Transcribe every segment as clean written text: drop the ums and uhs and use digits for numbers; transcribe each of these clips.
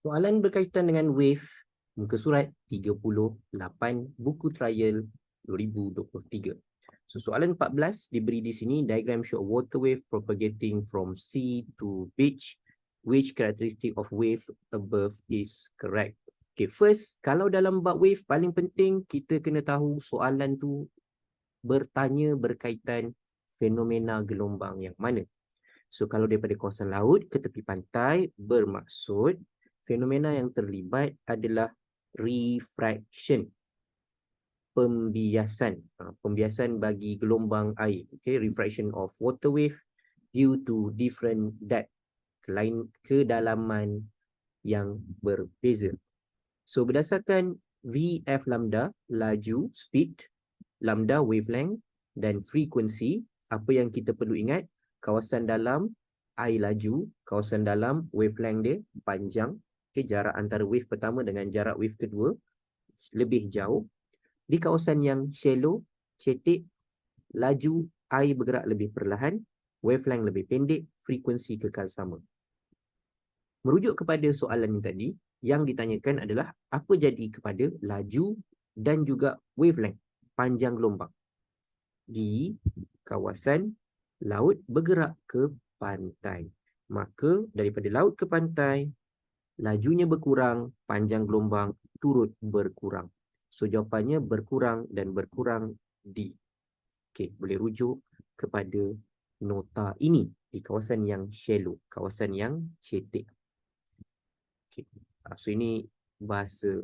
Soalan berkaitan dengan wave, muka surat 38, buku trial 2023. So, soalan 14 diberi di sini, diagram show a water wave propagating from sea to beach. Which characteristic of wave above is correct? Okay, first, kalau dalam bab wave, paling penting kita kena tahu soalan tu bertanya berkaitan fenomena gelombang yang mana. So, kalau daripada kawasan laut ke tepi pantai, bermaksud fenomena yang terlibat adalah refraction, pembiasan. Pembiasan bagi gelombang air. Okay, refraction of water wave due to different depth, kedalaman yang berbeza. So, berdasarkan VF lambda, laju, speed, lambda, wavelength, dan frekuensi, apa yang kita perlu ingat, kawasan dalam, air laju, kawasan dalam, wavelength dia panjang, okay, jarak antara wave pertama dengan jarak wave kedua lebih jauh. Di kawasan yang shallow, cetek, laju, air bergerak lebih perlahan, wavelength lebih pendek, frekuensi kekal sama. Merujuk kepada soalan ini tadi, yang ditanyakan adalah apa jadi kepada laju dan juga wavelength, panjang gelombang di kawasan laut bergerak ke pantai. Maka daripada laut ke pantai, lajunya berkurang, panjang gelombang turut berkurang. So jawapannya berkurang dan berkurang di. Okey, boleh rujuk kepada nota ini di kawasan yang shallow, kawasan yang cetek. Okey. So ini bahasa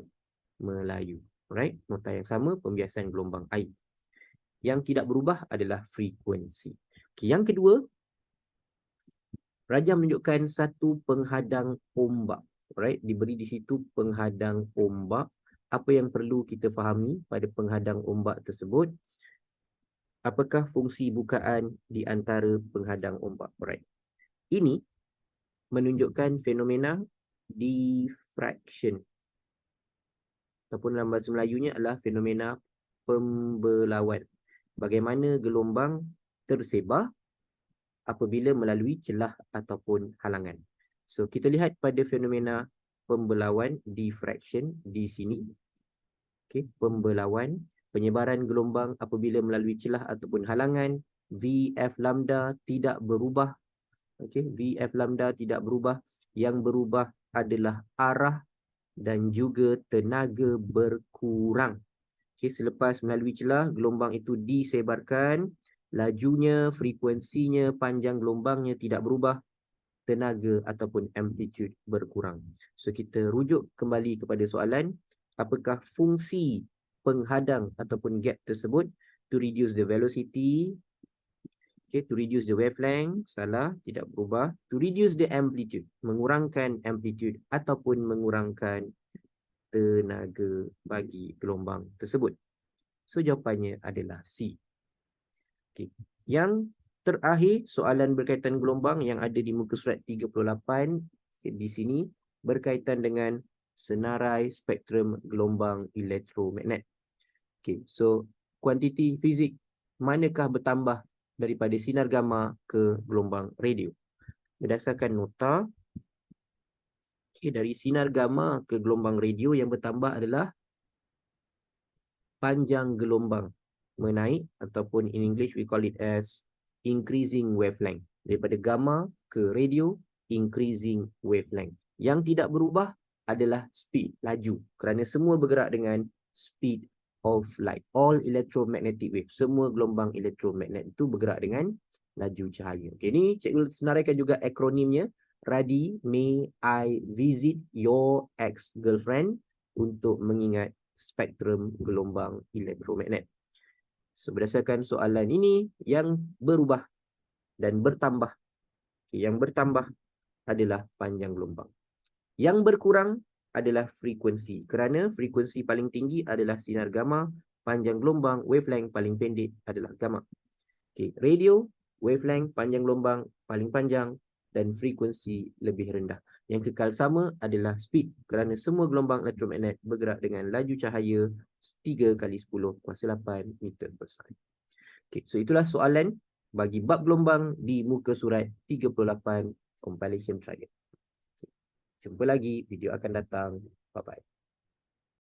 Melayu. Alright, nota yang sama, pembiasan gelombang air. Yang tidak berubah adalah frekuensi. Okay, yang kedua, Raja menunjukkan satu penghadang ombak. Alright, diberi di situ penghadang ombak. Apa yang perlu kita fahami pada penghadang ombak tersebut? Apakah fungsi bukaan di antara penghadang ombak? Alright. Ini menunjukkan fenomena diffraction. Ataupun dalam bahasa Melayunya adalah fenomena pembelauan. Bagaimana gelombang tersebar apabila melalui celah ataupun halangan. So, kita lihat pada fenomena pembelauan, diffraction di sini. Okay, pembelauan, penyebaran gelombang apabila melalui celah ataupun halangan, VF lambda tidak berubah. Okay, VF lambda tidak berubah. Yang berubah adalah arah dan juga tenaga berkurang. Okay, selepas melalui celah, gelombang itu disebarkan, lajunya, frekuensinya, panjang gelombangnya tidak berubah, tenaga ataupun amplitude berkurang. So, kita rujuk kembali kepada soalan, apakah fungsi penghadang ataupun gap tersebut? To reduce the velocity, okay, to reduce the wavelength, salah, tidak berubah. To reduce the amplitude, mengurangkan amplitude ataupun mengurangkan tenaga bagi gelombang tersebut. So, jawapannya adalah C. Okay. Yang terakhir, soalan berkaitan gelombang yang ada di muka surat 38 di sini berkaitan dengan senarai spektrum gelombang elektromagnet. Okay. So, kuantiti fizik manakah bertambah daripada sinar gamma ke gelombang radio? Berdasarkan nota, okay, dari sinar gamma ke gelombang radio yang bertambah adalah panjang gelombang menaik, ataupun in English we call it as increasing wavelength. Daripada gamma ke radio, increasing wavelength. Yang tidak berubah adalah speed, laju. Kerana semua bergerak dengan speed of light. All electromagnetic wave, semua gelombang elektromagnet itu bergerak dengan laju cahaya. Okay, ni cikgu senaraikan juga akronimnya. Radi, may I visit your ex-girlfriend untuk mengingat spektrum gelombang elektromagnet. So, berdasarkan soalan ini, yang berubah dan bertambah, yang bertambah adalah panjang gelombang. Yang berkurang adalah frekuensi. Kerana frekuensi paling tinggi adalah sinar gamma, panjang gelombang, wavelength paling pendek adalah gamma. Okay, radio, wavelength, panjang gelombang paling panjang dan frekuensi lebih rendah. Yang kekal sama adalah speed, kerana semua gelombang elektromagnet bergerak dengan laju cahaya 3 kali 10 kuasa 8 meter per saat. Okay, so itulah soalan bagi bab gelombang di muka surat 38 compilation trial. Okay. Terima Jumpa lagi video akan datang. Bye-bye.